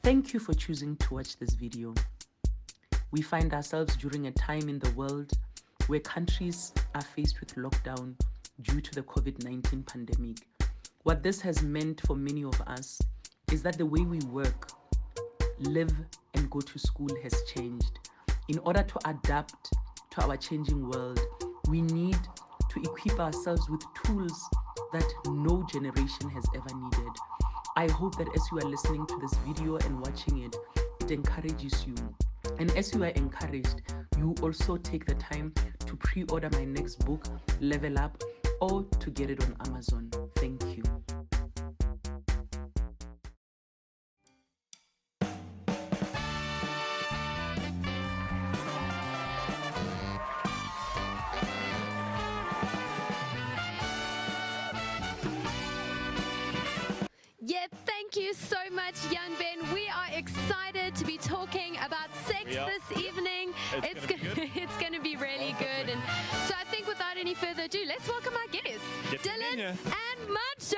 Thank you for choosing to watch this video. We find ourselves during a time in the world where countries are faced with lockdown due to the COVID-19 pandemic. What this has meant for many of us is that the way we work, live, and go to school has changed. In order to adapt to our changing world, we need to equip ourselves with tools that no generation has ever needed. I hope that as you are listening to this video and watching it, it encourages you. And as you are encouraged, you also take the time to pre-order my next book, Level Up, or to get it on Amazon. Thank you. Yeah, thank you so much, Jan Ben. We are excited to be talking about sex this evening. It's going to be really good. And so I think without any further ado, let's welcome our guests, Dylan and Mantsha.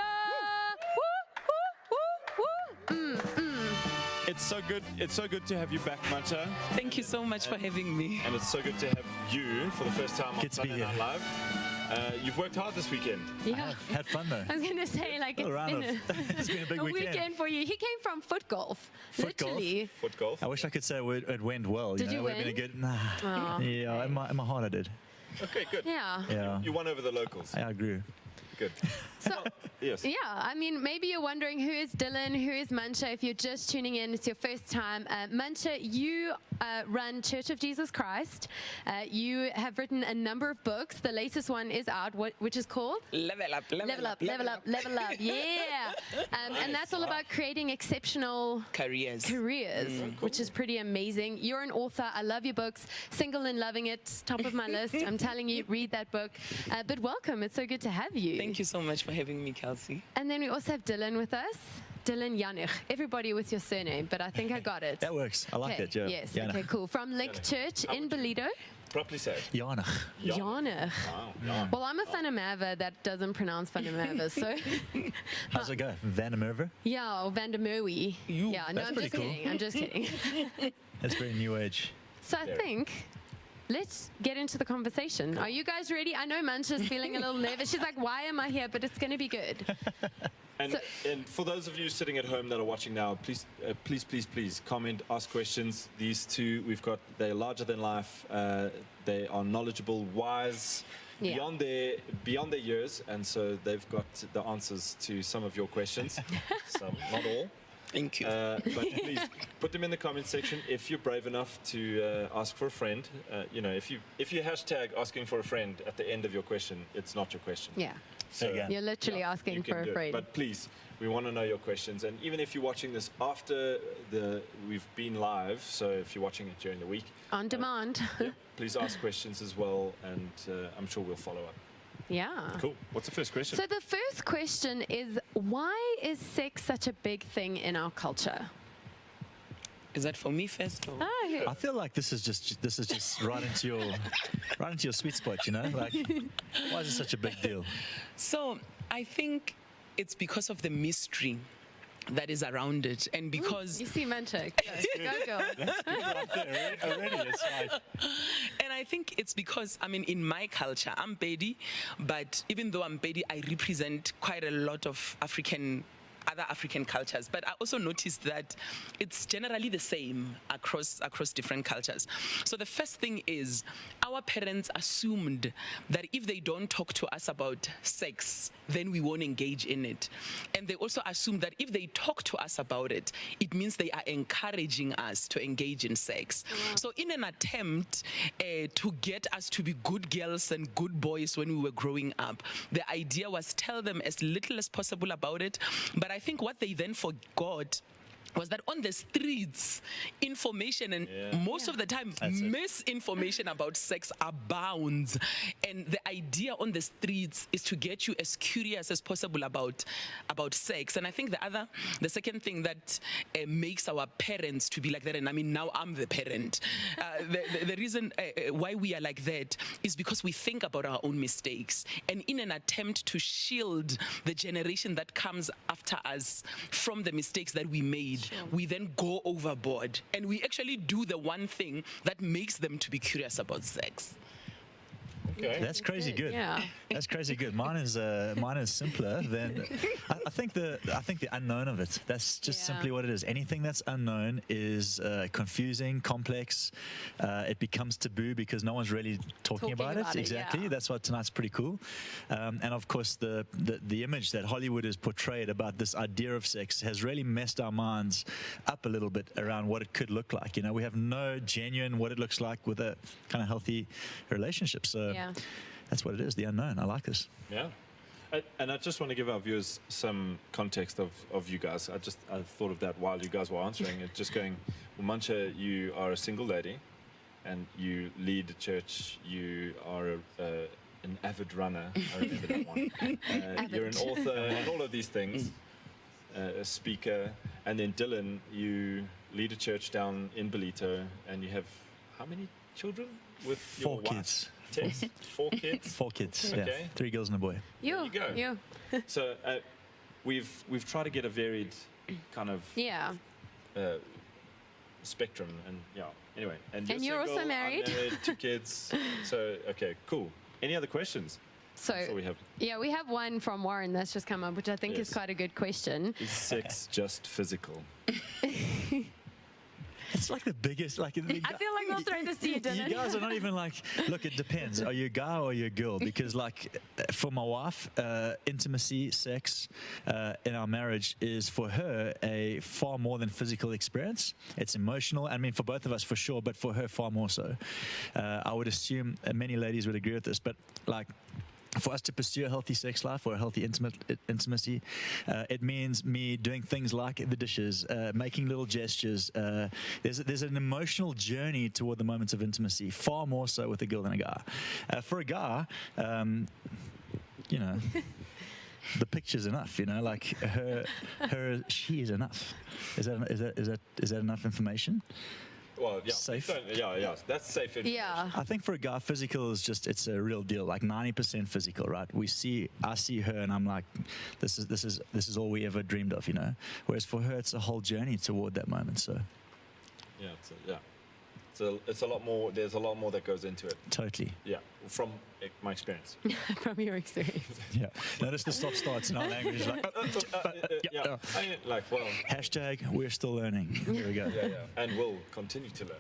It's so good. It's so good to have you back, Mantsha. Thank you so much for having me. And it's so good to have you for the first time on Good to be Sunday Night here. Live. You've worked hard this weekend. Yeah. Had fun though. I was going to say, like, It's been a big a weekend. weekend for you. He came from foot golf, Foot golf? literally. Foot golf. I wish I could say it went well. Did you It would have been a win? good. Nah. Oh, Yeah, in my heart I did. Okay, good. Yeah. Yeah. You won over the locals. I agree. Good. So, Yes. yeah, I mean, maybe you're wondering who is Dylan, who is Mantsha. If you're just tuning in, it's your first time. Mantsha, you run Church of Jesus Christ. You have written a number of books. The latest one is out, which is called? Level up, Level Up, Level Up, Level Up. Yeah. And that's all about creating exceptional careers. which is pretty amazing. You're an author. I love your books. Single and Loving It, top of my list. I'm telling you, read that book. But welcome. It's so good to have you. Thank you so much for having me, Kelsey. And then we also have Dylan with us. Dylan Janich. Everybody with your surname, but I think I got it. That works. I like Okay, it. Yeah. Yes. Janach. Okay, cool. From Lake Church in Belido. Properly said. Janach. Janich. Wow. Yeah. Well, I'm a Vandermerwe that doesn't pronounce Vandermerwe, so How's it go? Van der Merwe? yeah, or Vandermerwe. Yeah, no, That's I'm pretty just cool. kidding. I'm just kidding. That's very new age. So I think let's get into the conversation. Are you guys ready? I know Mantsha's feeling a little nervous. She's like, why am I here? But it's going to be good. And for those of you sitting at home that are watching now, please comment, ask questions. These two, they're larger than life. They are knowledgeable, wise, Yeah. beyond their years, and so they've got the answers to some of your questions. Some, not all. Thank you. But please put them in the comment section if you're brave enough to ask for a friend. If you hashtag asking for a friend at the end of your question, it's not your question. Yeah. So, Again. You're literally asking you can for do a it. friend. But please, we want to know your questions. And even if you're watching this after we've been live, so if you're watching it during the week, On demand. please ask questions as well, and I'm sure we'll follow up. Yeah. Cool. What's the first question? So the first question is, why is sex such a big thing in our culture? Is that for me first? Or? I feel like this is just right into your sweet spot. Like, why is it such a big deal? So I think it's because of the mystery that is around it, and because You see Mantsha. Go, girl. Already, it's like, and I think it's because, I mean, in my culture, I'm Pedi, but even though I'm Pedi, I represent quite a lot of other African cultures. But I also noticed that it's generally the same across different cultures. So the first thing is, our parents assumed that if they don't talk to us about sex, then we won't engage in it. And they also assume that if they talk to us about it, it means they are encouraging us to engage in sex. So in an attempt to get us to be good girls and good boys when we were growing up, the idea was tell them as little as possible about it. But I think what they then forgot was that on the streets, information and most of the time misinformation about sex abounds. And the idea on the streets is to get you as curious as possible about sex. And I think the second thing that makes our parents to be like that, and I mean, now I'm the parent, the reason why we are like that is because we think about our own mistakes. And in an attempt to shield the generation that comes after us from the mistakes that we made, we then go overboard and we actually do the one thing that makes them to be curious about sex. Okay. That's crazy good. Yeah. That's crazy good. Mine is simpler than I think the unknown of it. That's just simply what it is. Anything that's unknown is confusing, complex. It becomes taboo because no one's really talking about it. Exactly. Yeah. That's why tonight's pretty cool. And of course, the image that Hollywood has portrayed about this idea of sex has really messed our minds up a little bit around what it could look like. You know, we have no genuine what it looks like with a kind of healthy relationship. So. Yeah. That's what it is, the unknown. I like this. Yeah. And I just want to give our viewers some context of you guys. I thought of that while you guys were answering it, just going, well, Mantsha, you are a single lady and you lead a church. You are an avid runner. I remember that one. You're an author and all of these things, a speaker. And then Dylan, you lead a church down in Belito and you have how many children with your 4 wife? kids. 4 kids? 4 kids, yeah. Okay. 3 girls and a boy. There you go. You. So we've tried to get a varied kind of Yeah. spectrum, and anyway. And you're also single, married. I'm married, 2 kids. So okay, cool. Any other questions? So That's all we have. yeah, we have one from Warren that's just come up, which I think is Yes. quite a good question. Is sex just physical? It's like the biggest, like... I feel like we'll throw this to you, Dylan. You guys are not even like, look, it depends. Are you a guy or are you a girl? Because like, for my wife, intimacy, sex in our marriage is for her a far more than physical experience. It's emotional. I mean, for both of us, for sure, but for her, far more so. I would assume many ladies would agree with this, but like, for us to pursue a healthy sex life or a healthy intimacy, it means me doing things like the dishes, making little gestures. There's an emotional journey toward the moments of intimacy, far more so with a girl than a guy. For a guy, you know, the picture's enough. You know, like she is enough. Is that enough information? Well, yeah. Safe. Yeah. That's safe. Yeah. I think for a guy, physical is it's a real deal. Like 90% physical, right? I see her, and I'm like, this is all we ever dreamed of, you know. Whereas for her, it's a whole journey toward that moment. So, yeah. So it's a lot more. There's a lot more that goes into it. totally. Yeah, from my experience. From your experience. Yeah. Notice the stop starts in our language. Like, Yeah. hashtag we're still learning. Here we go. Yeah. And we'll continue to learn.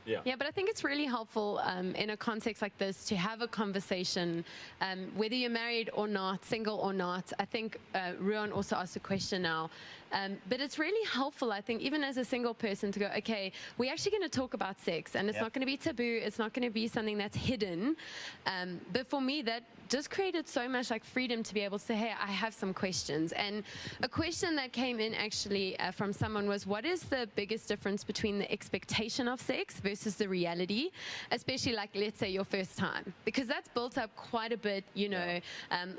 Yeah, but I think it's really helpful in a context like this to have a conversation, whether you're married or not, single or not. I think Ruan also asked a question now, but it's really helpful, I think, even as a single person to go, okay, we're actually going to talk about sex, and it's not going to be taboo, it's not going to be something that's hidden. But for me, that just created so much like freedom to be able to say, hey, I have some questions. And a question that came in actually from someone was, what is the biggest difference between the expectation of sex versus the reality, especially like, let's say, your first time? Because that's built up quite a bit, you know,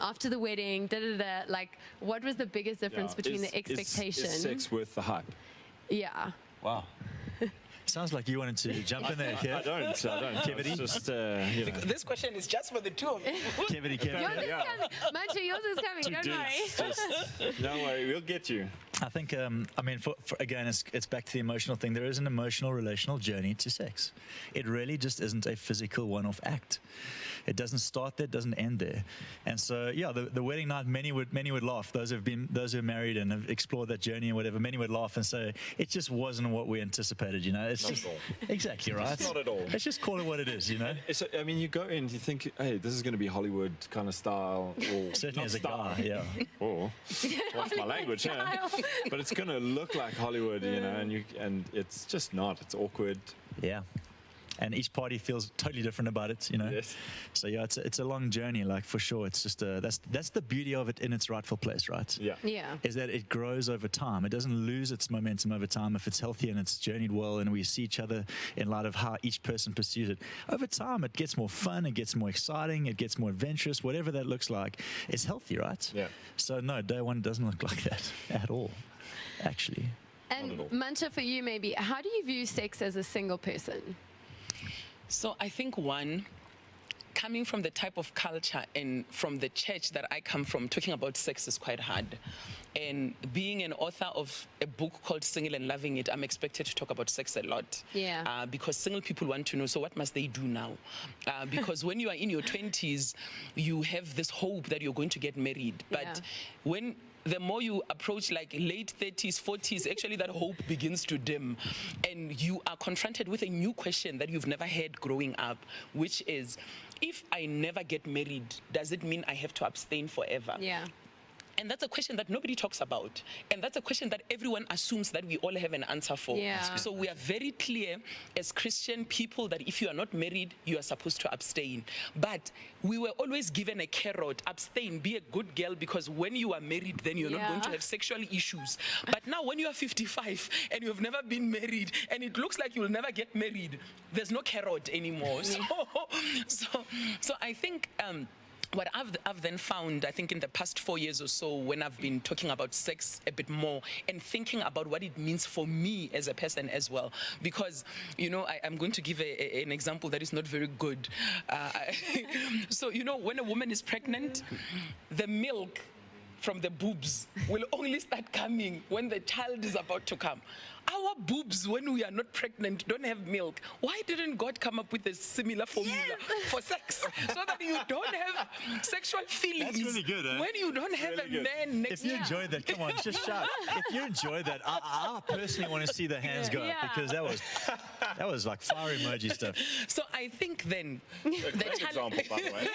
after the wedding, like, what was the biggest difference between the expectation? Is sex worth the hype? Yeah. Wow. Sounds like you wanted to jump in there, Kev. I don't. Kevity? It's just, you know. This question is just for the two of you. Kevity. Yours is coming. Mantsha, yours is coming. Don't worry. Don't worry, we'll get you. I think, I mean, for again, it's back to the emotional thing. There is an emotional, relational journey to sex. It really just isn't a physical one-off act. It doesn't start there, it doesn't end there. And so, yeah, the wedding night, many would laugh. Those who are married and have explored that journey and whatever, many would laugh and say, it just wasn't what we anticipated, you know. It's Not just at all. exactly right. Not at all. Let's just call it what it is, you know. I mean, you go in, you think, hey, this is going to be Hollywood kind of style. Or Certainly not as a style. guy, yeah. Or watch my language, yeah. But it's going to look like Hollywood, you know, and it's just not. It's awkward. Yeah. And each party feels totally different about it, you know. Yes. So yeah, it's a long journey, like for sure. It's just that's the beauty of it in its rightful place, right? Yeah. Yeah. Is that it grows over time. It doesn't lose its momentum over time if it's healthy and it's journeyed well, and we see each other in light of how each person pursues it. Over time, it gets more fun, it gets more exciting, it gets more adventurous. Whatever that looks like, it's healthy, right? Yeah. So no, day one doesn't look like that at all, actually. And Not at all. Mantsha, for you, maybe, how do you view sex as a single person? So I think one, coming from the type of culture and from the church that I come from, talking about sex is quite hard. And being an author of a book called Single and Loving It, I'm expected to talk about sex a lot. Yeah. Because single people want to know, so what must they do now? Because when you are in your 20s, you have this hope that you're going to get married. But when the more you approach like late 30s, 40s, actually that hope begins to dim. And you are confronted with a new question that you've never had growing up, which is, if I never get married, does it mean I have to abstain forever? Yeah. And that's a question that nobody talks about. And that's a question that everyone assumes that we all have an answer for. Yeah. So we are very clear as Christian people that if you are not married, you are supposed to abstain. But we were always given a carrot, abstain, be a good girl, because when you are married, then you're not going to have sexual issues. But now when you are 55 and you've never been married and it looks like you'll never get married, there's no carrot anymore. So I think... what I've then found, I think in the past 4 years or so, when I've been talking about sex a bit more and thinking about what it means for me as a person as well, because, you know, I'm going to give an example that is not very good. So, you know, when a woman is pregnant, the milk from the boobs will only start coming when the child is about to come. Our boobs, when we are not pregnant, don't have milk. Why didn't God come up with a similar formula for sex so that you don't have sexual feelings? That's really good, eh? When you don't have really a man next If you enjoyed that, come on, just shout. If you enjoyed that, I personally want to see the hands go up, because that was like fire emoji stuff. So I think then Great example, by the way.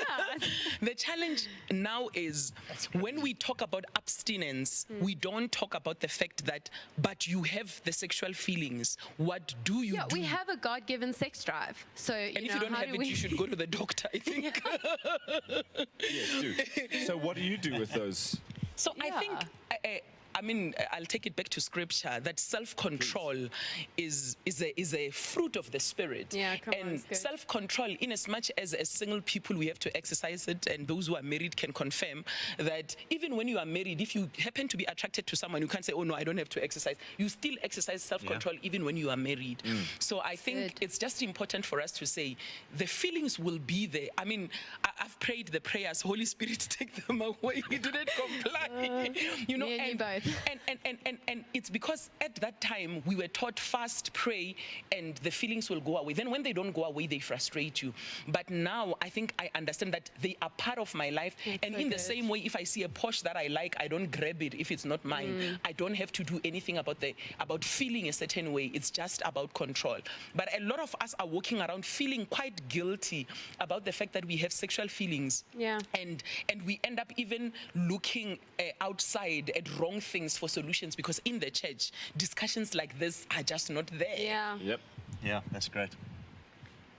the challenge now is when we talk about abstinence, we don't talk about the fact that, but you have the sexual feelings. What do you do? We have a God-given sex drive. So, And if you don't have it, you should go to the doctor, I think. Yes, do. So what do you do with those? So I think, I mean, I'll take it back to scripture, that self-control is a fruit of the Spirit. Yeah, come on, and it's good. self-control, in as much as single people, we have to exercise it, and those who are married can confirm that even when you are married, if you happen to be attracted to someone, you can't say, oh no, I don't have to exercise. You still exercise self-control even when you are married. So I think it's just important for us to say, the feelings will be there. I mean, I've prayed the prayers, Holy Spirit, take them away. He didn't comply. You know, me and you both. And it's because at that time we were taught fast, pray, and the feelings will go away. Then when they don't go away, they frustrate you. But now I think I understand that they are part of my life. That's and so in the good. same way, if I see a Porsche that I like, I don't grab it if it's not mine. I don't have to do anything about feeling a certain way. It's just about control. But a lot of us are walking around feeling quite guilty about the fact that we have sexual feelings. Yeah. And we end up even looking outside at wrong things for solutions, because in the church, discussions like this are just not there. Yeah. Yep. Yeah, that's great.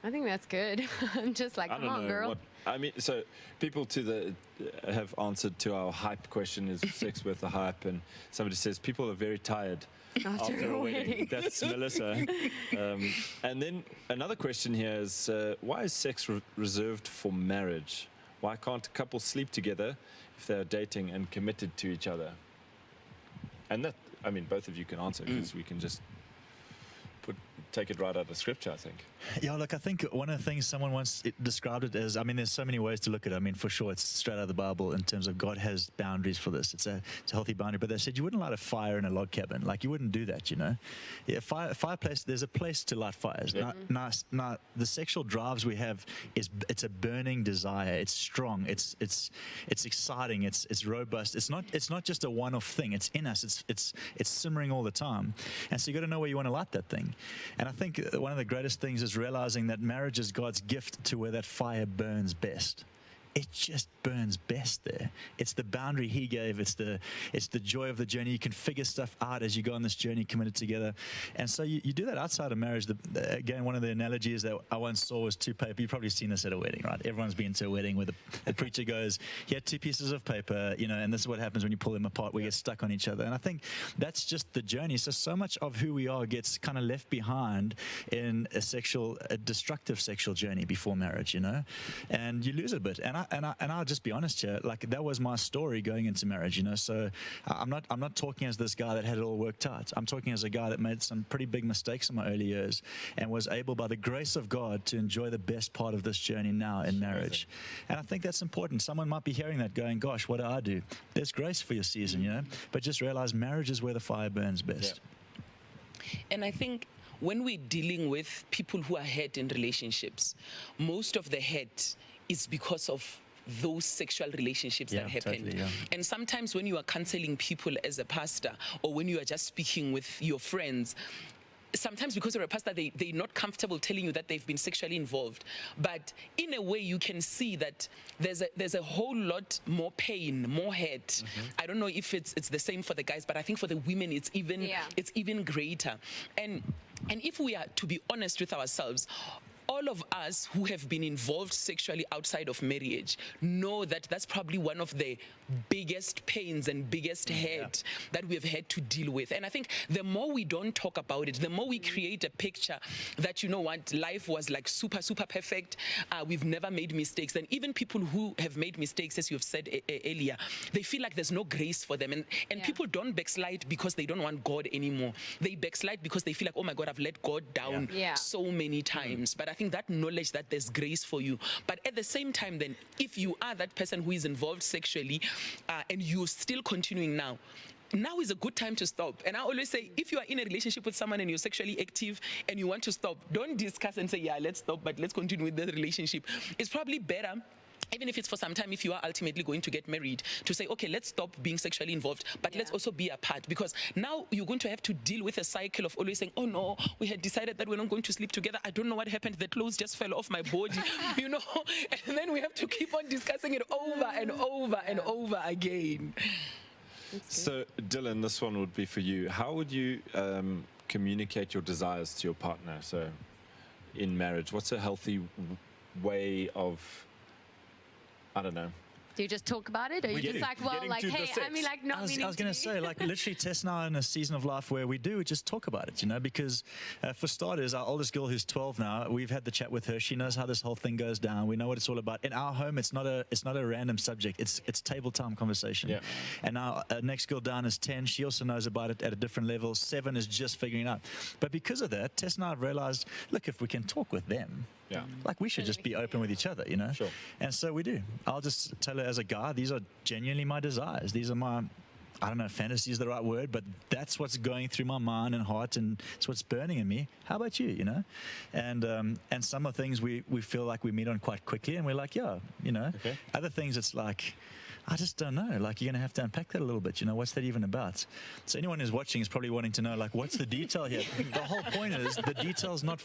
I think that's good. I'm just like, I come don't on, know girl. what I mean. So people have answered to our hype question: is sex worth the hype? And somebody says people are very tired after a wedding. That's Melissa. And then another question here is: why is sex reserved for marriage? Why can't couples sleep together if they are dating and committed to each other? And that, I mean, both of you can answer, because we can just take it right out of scripture, I think. Yeah, look, I think one of the things someone once described it as, I mean, there's so many ways to look at it. I mean, for sure, it's straight out of the Bible in terms of God has boundaries for this. It's a healthy boundary. But they said you wouldn't light a fire in a log cabin. Like, you wouldn't do that, you know. Yeah, fireplace, there's a place to light fires. Yeah. Now, the sexual drives we have, it's a burning desire. It's strong. It's exciting. It's robust. It's not just a one-off thing. It's in us. It's simmering all the time. And so you got to know where you want to light that thing. And I think one of the greatest things is realizing that marriage is God's gift to where that fire burns best. It just burns best there. It's the boundary he gave. It's the joy of the journey. You can figure stuff out as you go on this journey committed together. And so you do that outside of marriage. Again, one of the analogies that I once saw was two paper. You've probably seen this at a wedding, right? Everyone's been to a wedding where the preacher goes, he had two pieces of paper, you know, and this is what happens when you pull them apart. We get stuck on each other. And I think that's just the journey. So much of who we are gets kind of left behind in a destructive sexual journey before marriage, you know, and you lose a bit. And I'll just be honest here. Like, that was my story going into marriage, So I'm not talking as this guy that had it all worked out. I'm talking as a guy that made some pretty big mistakes in my early years and was able, by the grace of God, to enjoy the best part of this journey now in marriage. And I think that's important. Someone might be hearing that going, gosh, what do I do? There's grace for your season, But just realize marriage is where the fire burns best. Yeah. And I think when we're dealing with people who are hurt in relationships, most of the hurt is because of those sexual relationships that happened. Totally, yeah. And sometimes when you are counseling people as a pastor, or when you are just speaking with your friends, sometimes because you're a pastor, they're not comfortable telling you that they've been sexually involved. But in a way, you can see that there's a whole lot more pain, more hurt. I don't know if it's the same for the guys, but I think for the women, it's even greater. And if we are to be honest with ourselves, all of us who have been involved sexually outside of marriage know that that's probably one of the biggest pains and biggest hurt that we have had to deal with. And I think the more we don't talk about it, the more we create a picture that, life was like super, super perfect. We've never made mistakes. And even people who have made mistakes, as you've said earlier, they feel like there's no grace for them. And people don't backslide because they don't want God anymore. They backslide because they feel like, oh my God, I've let God down so many times. But I think that knowledge that there's grace for you. But at the same time, then, if you are that person who is involved sexually and you're still continuing now is a good time to stop. And I always say, if you are in a relationship with someone and you're sexually active and you want to stop, don't discuss and say, yeah, let's stop, but let's continue with the relationship. It's probably better, even if it's for some time, if you are ultimately going to get married, to say, okay, let's stop being sexually involved, but let's also be apart. Because now you're going to have to deal with a cycle of always saying, oh no, we had decided that we're not going to sleep together. I don't know what happened. The clothes just fell off my body, And then we have to keep on discussing it over and over and over again. So, Dylan, this one would be for you. How would you communicate your desires to your partner? So, in marriage, what's a healthy way of, I don't know. Do you just talk about it, or you just like, well, like, hey, I mean, like, not meaning I was going to say, like, literally, Tess and I are in a season of life where we just talk about it, because for starters, our oldest girl, who's 12 now, we've had the chat with her. She knows how this whole thing goes down. We know what it's all about. In our home, it's not a random subject. It's table time conversation. Yeah. And our next girl down is 10. She also knows about it at a different level. 7 is just figuring it out. But because of that, Tess and I have realized, look, if we can talk with them, like, we should just be open with each other, Sure. And so we do. I'll just tell her, as a guy, these are genuinely my desires. These are my, I don't know if fantasy is the right word, but that's what's going through my mind and heart, and it's what's burning in me. How about you, And some of the things we feel like we meet on quite quickly, and we're like, Okay. Other things, it's like, I just don't know. Like, you're going to have to unpack that a little bit. What's that even about? So anyone who's watching is probably wanting to know, like, what's the detail here? The whole point is the detail's not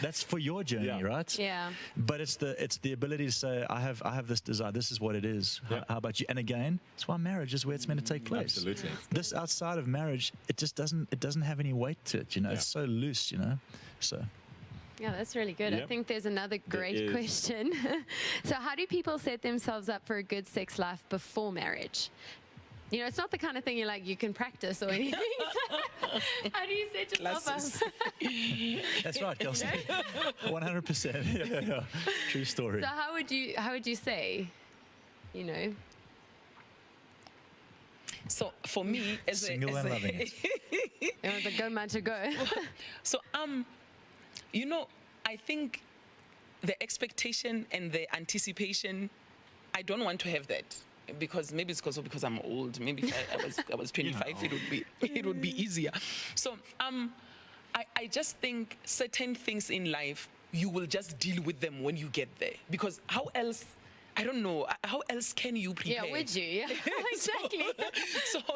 that's for your journey, right? Yeah. But it's the ability to say, I have this desire. This is what it is. Yeah. How about you? And again, it's why marriage is where it's meant to take place. Absolutely. This outside of marriage, it just doesn't have any weight to it. It's so loose. So. Yeah, that's really good. Yep. I think there's another great question. So how do people set themselves up for a good sex life before marriage? It's not the kind of thing you can practice or anything. How do you set yourself up? That's right, Kelsey. 100%. Yeah. True story. So how would you say, So for me, as single and loving it. It was a go, Mantsha, go. So I think the expectation and the anticipation, I don't want to have that, because maybe it's because I'm old. Maybe if I was 25, it would be easier. So I just think certain things in life, you will just deal with them when you get there, because how else? I don't know. How else can you prepare? Yeah, would you? Yeah, exactly.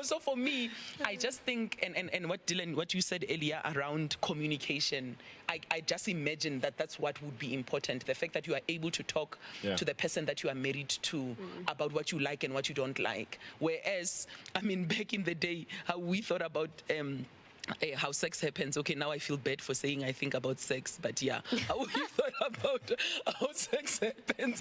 So for me, I just think, and what Dylan, what you said earlier around communication, I just imagine that's what would be important. The fact that you are able to talk to the person that you are married to about what you like and what you don't like. Whereas, back in the day, how we thought about how sex happens. Okay, now I feel bad for saying I think about sex, but how we thought about how sex happens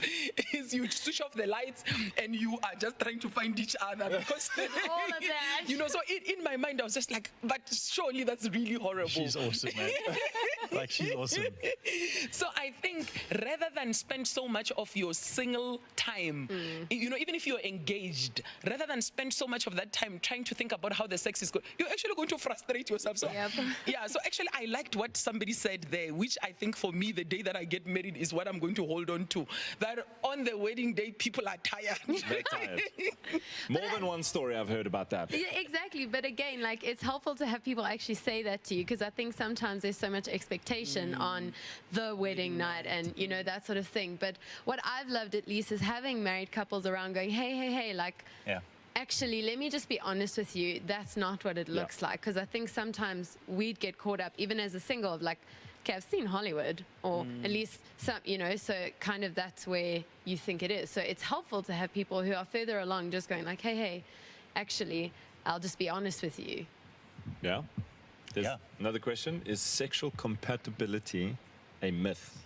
is you switch off the lights and you are just trying to find each other, because all of that. So in my mind I was just like, but surely that's really horrible. She's awesome, man. Like, she's awesome. So I think rather than spend so much of your single time, you know, even if you're engaged, rather than spend so much of that time trying to think about how the sex is going, you're actually going to frustrate yourself. So, Yep. yeah, so actually I liked what somebody said there, which I think for me, the day that I get married is what I'm going to hold on to. That on the wedding day, people are tired. They're tired. More than one story I've heard about that. Yeah, exactly. But again, like, it's helpful to have people actually say that to you, because I think sometimes there's so much expectation on the wedding night and, you know, that sort of thing. But what I've loved at least is having married couples around going, hey, like, Yeah. actually, let me just be honest with you. That's not what it looks like. Because I think sometimes we'd get caught up, even as a single, of like, okay, I've seen Hollywood, or at least some, you know, so kind of that's where you think it is. So it's helpful to have people who are further along just going like, hey, actually, I'll just be honest with you. Yeah. There's Yeah. another question. Is sexual compatibility a myth?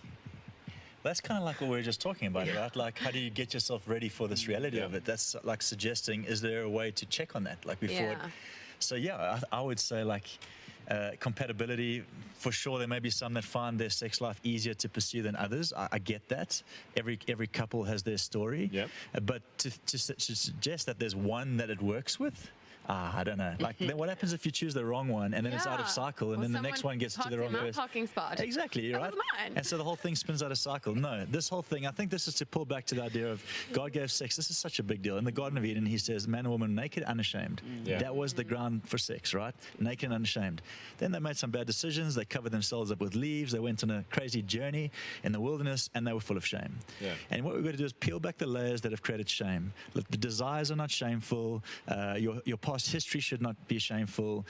That's kind of like what we were just talking about, right? Like, how do you get yourself ready for this reality of it? That's like suggesting, is there a way to check on that, like before? Yeah. So yeah, I would say like compatibility, for sure. There may be some that find their sex life easier to pursue than others. I get that. Every couple has their story. Yep. But to suggest that there's one that it works with, I don't know. Like, then what happens if you choose the wrong one and then it's out of Yeah. cycle, and Or then the next someone one gets to the parked wrong in my person? parking spot. Exactly, That right? was mine. And so the whole thing spins out of cycle. No, this whole thing, I think this is to pull back to the idea of God gave sex. This is such a big deal. In the Garden of Eden, he says, man and woman, naked, unashamed. Yeah. That was the ground for sex, right? Naked and unashamed. Then they made some bad decisions. They covered themselves up with leaves. They went on a crazy journey in the wilderness, and they were full of shame. Yeah. And what we've got to do is peel back the layers that have created shame. Look, the desires are not shameful. Your past history should not be shameful.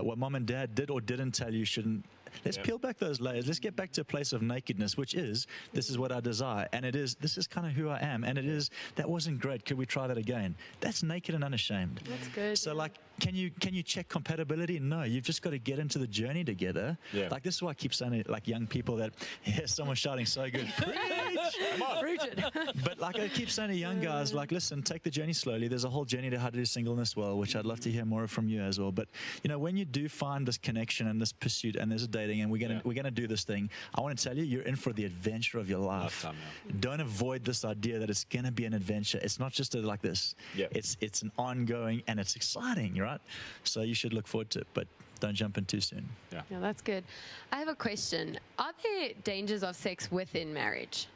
What mom and dad did or didn't tell you shouldn't. Let's Yeah. peel back those layers. Let's get back to a place of nakedness, which is, this is what I desire. And it is, this is kind of who I am. And it is, that wasn't great. Could we try that again? That's naked and unashamed. That's good. So yeah. like, can you check compatibility? No, you've just got to get into the journey together. Yeah. Like, this is why I keep saying it, like young people that, yeah, someone's shouting so good. Come on. Preach it. But like I keep saying to young guys, like, listen, take the journey slowly. There's a whole journey to how to do singleness well, which I'd love to hear more from you as well. But you know, when you do find this connection and this pursuit, and there's a dating, and we're gonna do this thing, I want to tell you, you're in for the adventure of your life. Lifetime, yeah. Don't avoid this idea that it's gonna be an adventure. It's not just like this. Yeah. It's an ongoing, and it's exciting, right? So you should look forward to it, but don't jump in too soon. Yeah. Yeah, that's good. I have a question. Are there dangers of sex within marriage?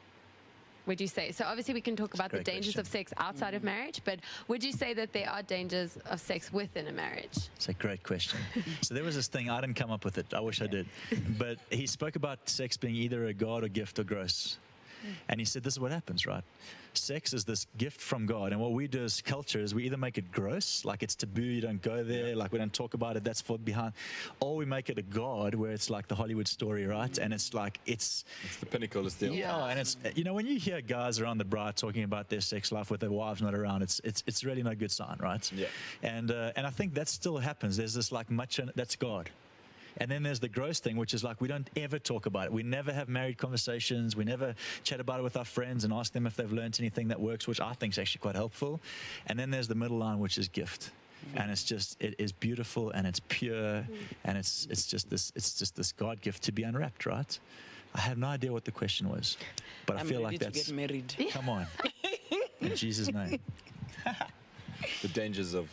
Would you say? So obviously we can talk about the great dangers question. of sex outside of marriage, but would you say that there are dangers of sex within a marriage? It's a great question. So there was this thing, I didn't come up with it. I wish I did. But he spoke about sex being either a God or gift or gross. And he said, this is what happens, right? Sex is this gift from God. And what we do as culture is we either make it gross, like it's taboo, you don't go there, like we don't talk about it, that's for behind. Or we make it a God, where it's like the Hollywood story, right? And it's like, it's The pinnacle is the yeah, and it's, you know, when you hear guys around the bar talking about their sex life with their wives not around, it's really not a good sign, right? Yeah. And I think that still happens. There's this like much, that's God. And then there's the gross thing, which is like we don't ever talk about it. We never have married conversations. We never chat about it with our friends and ask them if they've learned anything that works, which I think is actually quite helpful. And then there's the middle line, which is gift. And it's just, it is beautiful and it's pure, and it's just this God gift to be unwrapped, right? I have no idea what the question was, but I'm I feel ready like to that's, get married. come on, in Jesus' name. The dangers of.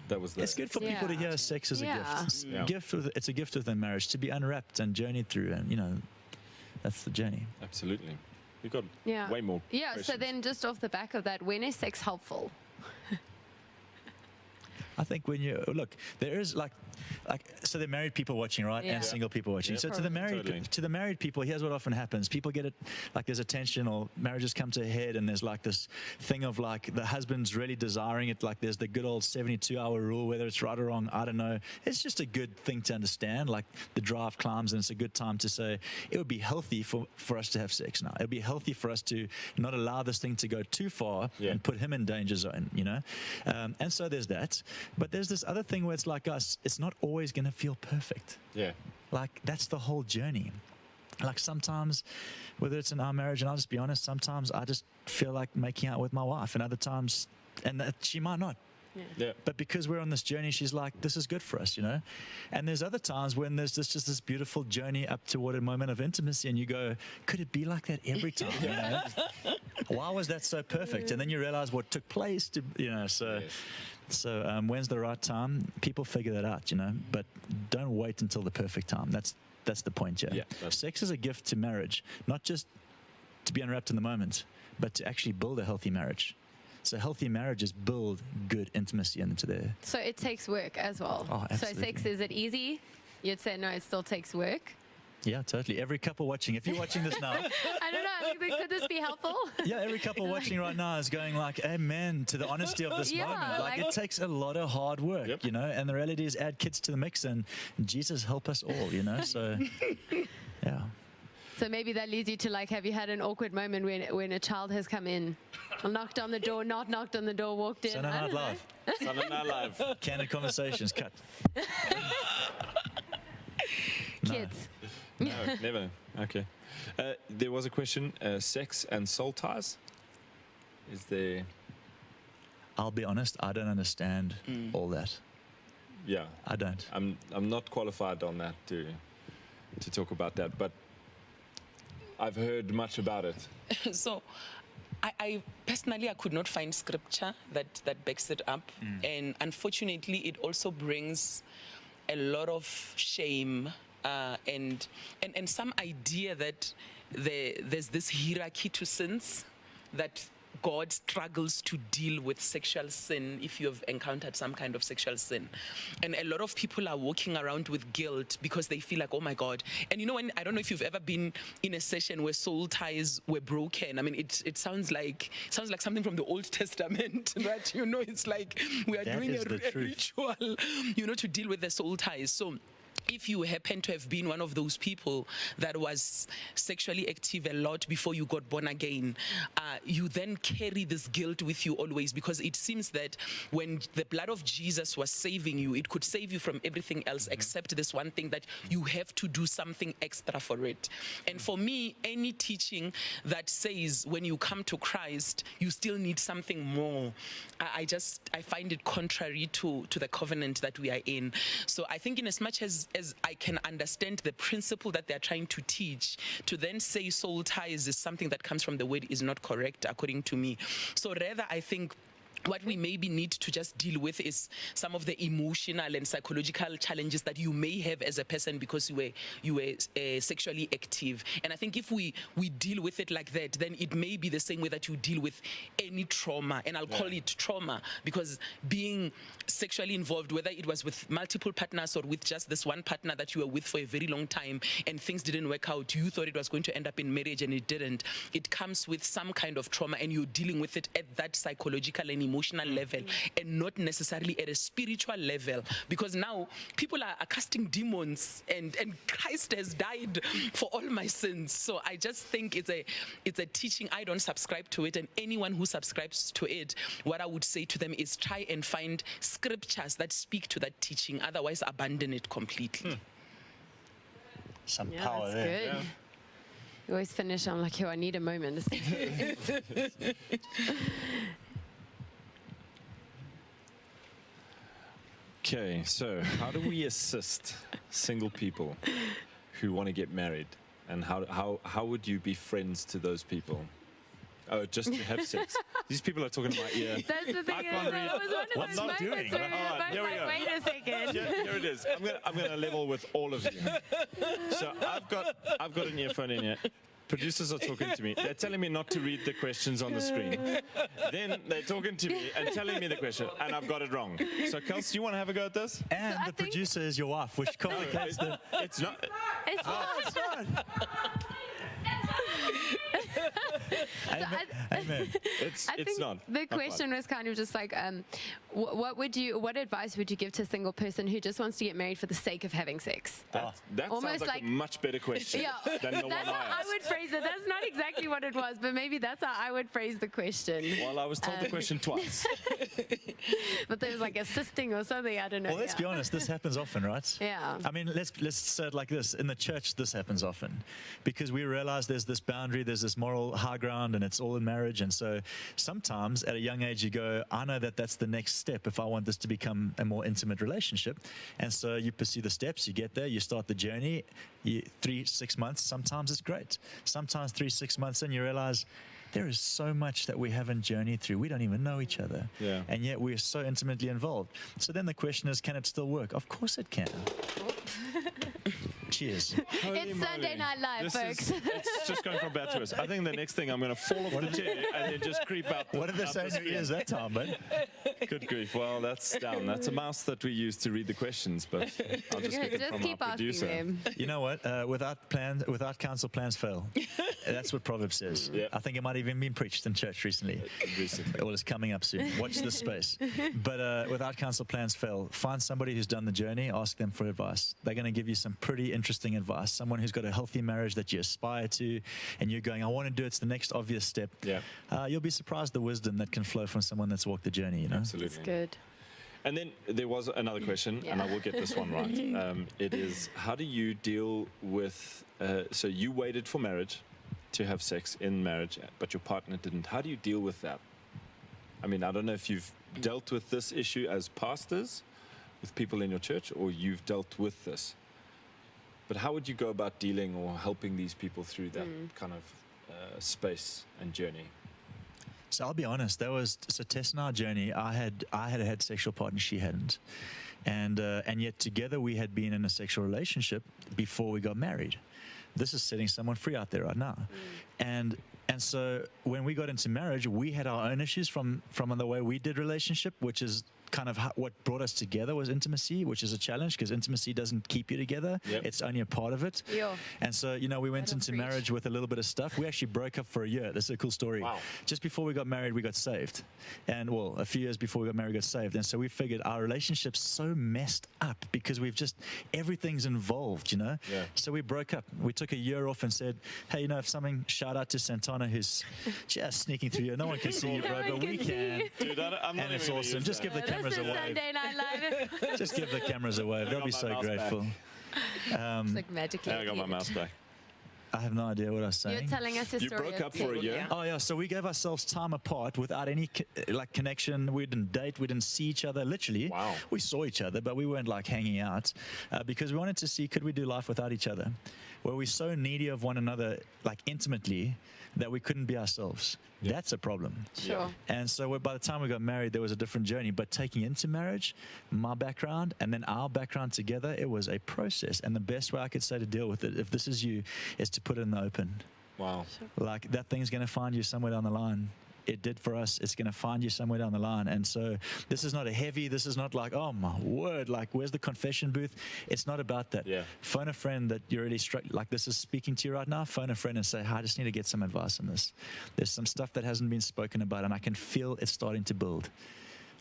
That was the. It's good for people to Yeah. hear sex as a Yeah. gift. Yeah. It's a gift within marriage, to be unwrapped and journeyed through, and you know, that's the journey. Absolutely. We've got Yeah. way more. Yeah, so questions. then just off the back of that, when is sex helpful? I think when you look, there is like so there are married people watching, right, Yeah. and single people watching. Yeah. So to the married people, here's what often happens: people get it, like there's a tension, or marriages come to a head, and there's like this thing of like the husband's really desiring it. Like there's the good old 72-hour rule, whether it's right or wrong, I don't know. It's just a good thing to understand. Like the drive climbs, and it's a good time to say it would be healthy for us to have sex now. It would be healthy for us to not allow this thing to go too far and put him in danger zone. You know, and so there's that. But there's this other thing where it's like us, it's not always going to feel perfect. Yeah. Like, that's the whole journey. Like sometimes, whether it's in our marriage, and I'll just be honest, sometimes I just feel like making out with my wife, and other times, and that she might not. Yeah. But because we're on this journey, she's like, this is good for us, you know? And there's other times when there's just this beautiful journey up toward a moment of intimacy, and you go, could it be like that every time, you know? Why was that so perfect? And then you realize what took place to, you know, so... Yes. So when's the right time? People figure that out, you know, but don't wait until the perfect time. That's the point, yeah. Sex is a gift to marriage, not just to be unwrapped in the moment, but to actually build a healthy marriage. So healthy marriages build good intimacy into there. So it takes work as well. Oh, so absolutely. sex, is it easy? You'd say no, it still takes work. Yeah, totally. Every couple watching, if you're watching this now, I don't know. Could this be helpful? yeah, every couple watching right now is going like, amen to the honesty of this Yeah, moment. Like, like- it takes a lot of hard work, Yep. you know, and the reality is add kids to the mix and Jesus help us all, you know, so yeah. So maybe that leads you to, like, have you had an awkward moment when a child has come in, knocked on the door, not knocked on the door, walked in? Sunday I Night don't know. Live, Sunday Night Live. candid conversations, cut. Kids. No, never. Okay. There was a question, sex and soul ties. Is there... I'll be honest, I don't understand all that. Yeah. I don't. I'm not qualified on that to talk about that, but I've heard much about it. So I personally, I could not find scripture that backs it up. And unfortunately, it also brings a lot of shame and some idea that there's this hierarchy to sins, that God struggles to deal with sexual sin if you have encountered some kind of sexual sin. And a lot of people are walking around with guilt because they feel like, oh my God. And you know, I don't know if you've ever been in a session where soul ties were broken. I mean, it sounds like something from the Old Testament, right? You know, it's like we are That doing is a the truth. ritual, you know, to deal with the soul ties. So if you happen to have been one of those people that was sexually active a lot before you got born again, you then carry this guilt with you always, because it seems that when the blood of Jesus was saving you, it could save you from everything else except this one thing, that you have to do something extra for it. And for me, any teaching that says when you come to Christ, you still need something more, I find it contrary to the covenant that we are in. So I think in as much as I can understand the principle that they're trying to teach, to then say soul ties is something that comes from the word is not correct, according to me. So rather, I think what we maybe need to just deal with is some of the emotional and psychological challenges that you may have as a person because you were sexually active. And I think if we deal with it like that, then it may be the same way that you deal with any trauma. And I'll call it trauma, because being sexually involved, whether it was with multiple partners or with just this one partner that you were with for a very long time and things didn't work out, you thought it was going to end up in marriage and it didn't. It comes with some kind of trauma, and you're dealing with it at that psychological and emotional level, and not necessarily at a spiritual level, because now people are casting demons, and Christ has died for all my sins. So I just think it's a teaching. I don't subscribe to it, and anyone who subscribes to it, what I would say to them is try and find scriptures that speak to that teaching, otherwise abandon it completely. Some Yeah, power that's there. good. You always finish on like, yo, I need a moment. Okay, so how do we assist single people who want to get married, and how would you be friends to those people? Oh, just to have sex. These people are talking in my ear. That's the thing. I can't read. It was one of What's those not moments doing? where we All were right, both here we like, go. wait a second. Here it is. I'm gonna level with all of you. So I've got an earphone in here. Producers are talking to me. They're telling me not to read the questions on the screen. Then they're talking to me and telling me the question, and I've got it wrong. So, Kels, do you want to have a go at this? And I the think- producer is your wife, which complicates the... It's not. It's Amen. Amen. It's I think not. the Not quite. question was kind of just like, what advice would you give to a single person who just wants to get married for the sake of having sex? That sounds Almost like like- a much better question Yeah, than the one that's how I I asked. would phrase it. That's not exactly what it was, but maybe that's how I would phrase the question. Well, I was told the question twice. But there was like assisting or something. I don't know. Well, let's be honest, this happens often, right? Yeah. I mean, let's say it like this. In the church, this happens often because we realize there's this boundary, there's this moral high ground and it's all in marriage. And so sometimes at a young age you go, I know that that's the next step if I want this to become a more intimate relationship. And so you pursue the steps, you get there, you start the journey. 3-6 months, sometimes it's great. Sometimes 3-6 months in, you realize there is so much that we haven't journeyed through. We don't even know each other. Yeah. And yet we're so intimately involved. So then the question is, can it still work? Of course it can. Cheers. It's Sunday Night Live, folks. It's just going from bad to worse. I think the next thing I'm going to fall off the chair and then just creep out. What did they say in your ears that time, mate? Good grief. Well, that's down. That's a mouse that we use to read the questions, but I'll just get it from keep our asking producer. them. You know what? Without counsel, plans fail. That's what Proverbs says. Yeah. I think it might even been preached in church recently. Well, it's coming up soon. Watch this space. But without counsel, plans fail. Find somebody who's done the journey. Ask them for advice. They're going to give you some pretty interesting advice. Someone who's got a healthy marriage that you aspire to, and you're going, I want to do it. It's the next obvious step. Yeah. You'll be surprised the wisdom that can flow from someone that's walked the journey. You know. Absolutely. It's good. And then there was another question, and I will get this one right. It is, how do you deal with, so you waited for marriage to have sex in marriage, but your partner didn't. How do you deal with that? I mean, I don't know if you've dealt with this issue as pastors, with people in your church, or you've dealt with this. But how would you go about dealing or helping these people through that kind of space and journey? So I'll be honest. So Tess and our journey. I had sexual partner. She hadn't, and yet together we had been in a sexual relationship before we got married. This is setting someone free out there right now, and so when we got into marriage, we had our own issues from the way we did relationship, which is kind of what brought us together was intimacy, which is a challenge because intimacy doesn't keep you together. Yep. It's only a part of it. Yeah. And so, we went into marriage with a little bit of stuff. We actually broke up for a year. This is a cool story. Wow. Just before we got married, we got saved. And well, a few years before we got married, we got saved. And so we figured our relationship's so messed up because everything's involved, Yeah. So we broke up. We took a year off and said, hey, if something, shout out to Santana who's just sneaking through here. No one can see you, bro, but we can. Dude, I'm not And it's even gonna awesome. use Just that. give the cameras This a is wave. Sunday Night Live. Just give the cameras a wave. They'll got be my so mouse grateful. It's like magically. Yeah, I got my mouse back. I have no idea what I was saying. You're telling us your You story. broke up for a year? Oh yeah, so we gave ourselves time apart without any connection. We didn't date, we didn't see each other. Literally, Wow. We saw each other, but we weren't like hanging out because we wanted to see could we do life without each other. Were we so needy of one another, like intimately, that we couldn't be ourselves? Yeah. That's a problem. Sure. And so by the time we got married, there was a different journey. But taking into marriage, my background and then our background together, it was a process. And the best way I could say to deal with it, if this is you, is to put it in the open. Wow. Like that thing's going to find you somewhere down the line. It did for us. It's going to find you somewhere down the line. And so this is not a heavy, this is not like, oh my word, like where's the confession booth? It's not about that. Yeah. Phone a friend that you're really like this is speaking to you right now. Phone a friend and say, hi, I just need to get some advice on this. There's some stuff that hasn't been spoken about and I can feel it's starting to build.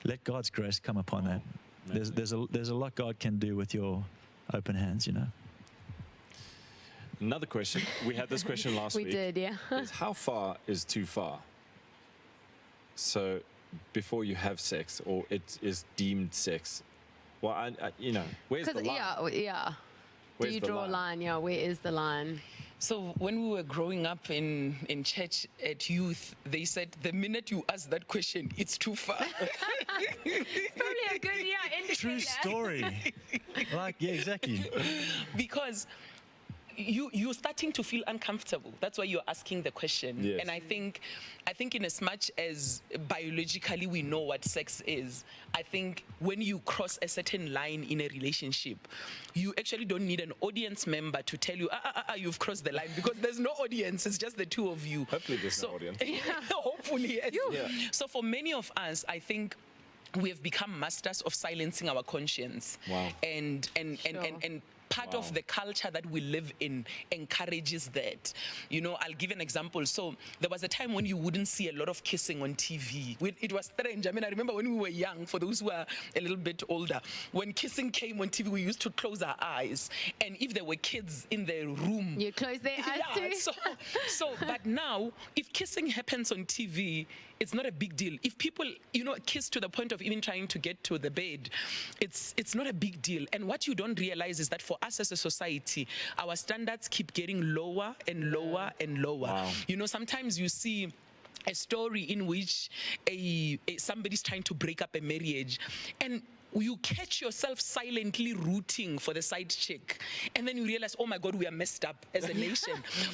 Let God's grace come upon that. There's a lot God can do with your open hands, Another question. We had this question last week. We did, yeah. Is how far is too far? So before you have sex or it is deemed sex, well, where's the line? Yeah. Do Where's you the draw a line? Yeah, where is the line? So when we were growing up in church at youth, they said the minute you ask that question, it's too far. It's probably a good indicator. True story. Yeah, exactly. Because you're starting to feel uncomfortable. That's why you're asking the question. Yes. And I think in as much as biologically we know what sex is, I think when you cross a certain line in a relationship, you actually don't need an audience member to tell you, you've crossed the line, because there's no audience. It's just the two of you. Hopefully there's no audience. Hopefully, yes. Yeah. So for many of us, I think we have become masters of silencing our conscience. Wow. And part of the culture that we live in encourages that. I'll give an example. So there was a time when you wouldn't see a lot of kissing on TV. It was strange. I remember when we were young, for those who are a little bit older, when kissing came on TV, we used to close our eyes. And if there were kids in the room... You close their eyes too? But now, if kissing happens on TV, it's not a big deal. If people, kiss to the point of even trying to get to the bed, it's not a big deal. And what you don't realize is that for us as a society, our standards keep getting lower and lower and lower. Wow. Sometimes you see a story in which somebody's trying to break up a marriage, and you catch yourself silently rooting for the side chick, and then you realize, oh my God, we are messed up as a nation.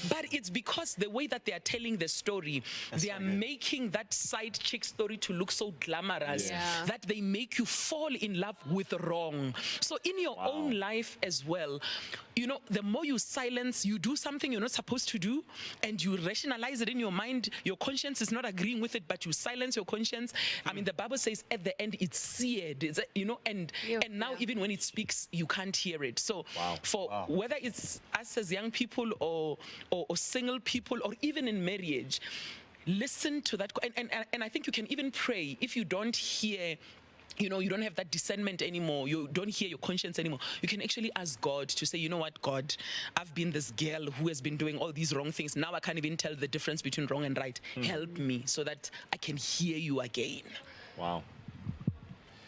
But it's because the way that they are telling the story, they are making that side chick story to look so glamorous that they make you fall in love with wrong. So in your own life as well, the more you silence, you do something you're not supposed to do, and you rationalize it in your mind, your conscience is not agreeing with it, but you silence your conscience. I mean, the Bible says at the end it's seared, and now even when it speaks, you can't hear it. So whether it's us as young people or single people or even in marriage, listen to that. And I think you can even pray if you don't hear, you don't have that discernment anymore, you don't hear your conscience anymore, you can actually ask God to say, you know what, God, I've been this girl who has been doing all these wrong things. Now I can't even tell the difference between wrong and right. Help me so that I can hear you again. Wow.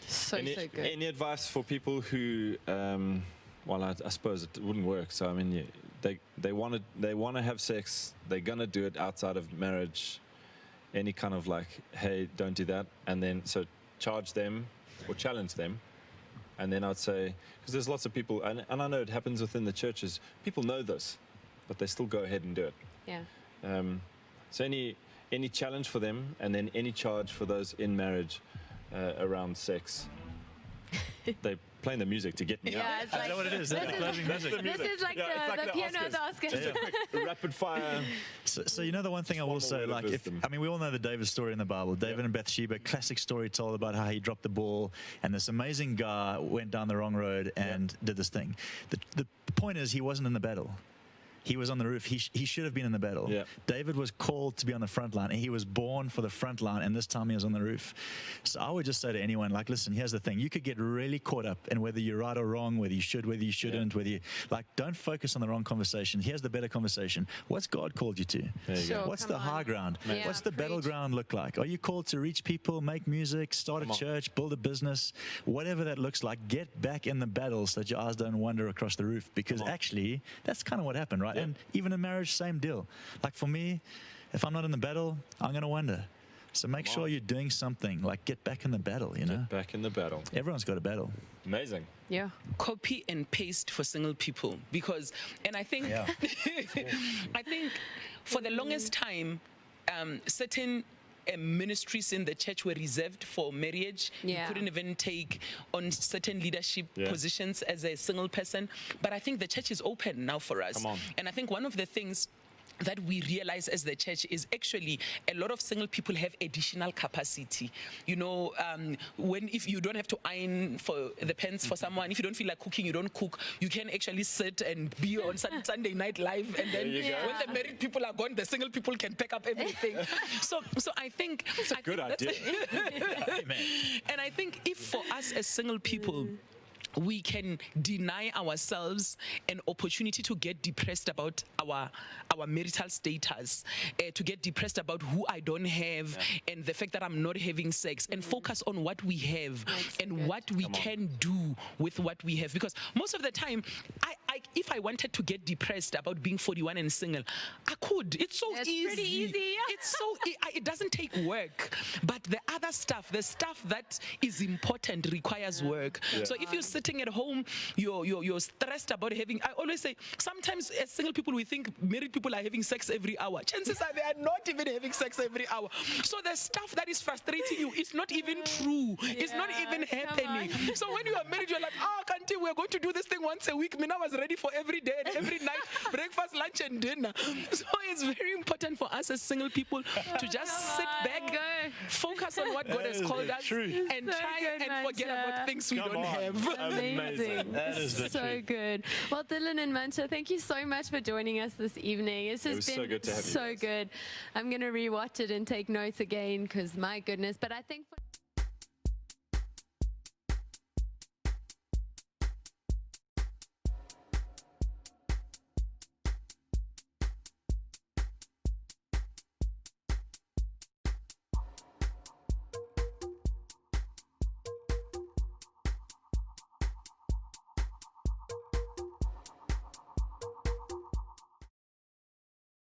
So good. Any advice for people who, I suppose it wouldn't work. So I mean, they want to have sex. They're gonna do it outside of marriage. Any kind of like, hey, don't do that, and then so charge them or challenge them. And then I'd say, because there's lots of people, and I know it happens within the churches. People know this, but they still go ahead and do it. Yeah. So any challenge for them, and then any charge for those in marriage. Around sex. They're playing the music to get me out. Yeah, it's like, I know what it is. That's the closing music. This is like the piano at the Oscars. Just a quick rapid fire. So the one thing I will say, like, we all know the David story in the Bible. David and Bathsheba, classic story told about how he dropped the ball, and this amazing guy went down the wrong road and did this thing. The point is, he wasn't in the battle. He was on the roof. He should have been in the battle. Yeah. David was called to be on the front line, and he was born for the front line, and this time he was on the roof. So I would just say to anyone, like, listen, here's the thing. You could get really caught up in whether you're right or wrong, whether you should, whether you shouldn't, whether you, like, don't focus on the wrong conversation. Here's the better conversation. What's God called you to? What's the high ground? Yeah, What's the battleground look like? Are you called to reach people, make music, start a church, build a business, whatever that looks like? Get back in the battle so that your eyes don't wander across the roof, because actually that's kind of what happened, right? And even in marriage, same deal. Like for me, if I'm not in the battle, I'm going to wonder. So make sure you're doing something, like get back in the battle, Get back in the battle. Everyone's got a battle. Amazing. Yeah. Copy and paste for single people, because, and I think, I think for the longest time, certain ministries in the church were reserved for marriage. You couldn't even take on certain leadership positions as a single person. But I think the church is open now for us. And I think one of the things that we realize as the church is actually a lot of single people have additional capacity. If you don't have to iron for the pants for someone, if you don't feel like cooking, you don't cook, you can actually sit and be on Sunday Night Live, and then when the married people are gone, the single people can pack up everything. So I think that's a good idea. And I think if for us as single people, we can deny ourselves an opportunity to get depressed about our marital status, to get depressed about who I don't have, and the fact that I'm not having sex, and focus on what we have and what we can do with what we have. Because most of the time, if I wanted to get depressed about being 41 and single, I could. It's so easy. Pretty easy. It's so it doesn't take work. But the other stuff, the stuff that is important, requires work. So if you're sitting at home, you're stressed about having. I always say, sometimes as single people, we think married people are having sex every hour. Chances are they are not even having sex every hour. So the stuff that is frustrating you is not even true. It's not even happening. So when you are married, you're like, Kanti, we're going to do this thing once a week. Mina was ready for every day and every night, breakfast, lunch, and dinner. So it's very important for us as single people to just sit back, focus on what God has called us, and try and forget about things we don't have. Amazing. That is the so truth. good. Well, Dylan and Mantsha, thank you so much for joining us this evening. It's just been so good to have you so guys. good. I'm going to rewatch it and take notes again, because my goodness. But I think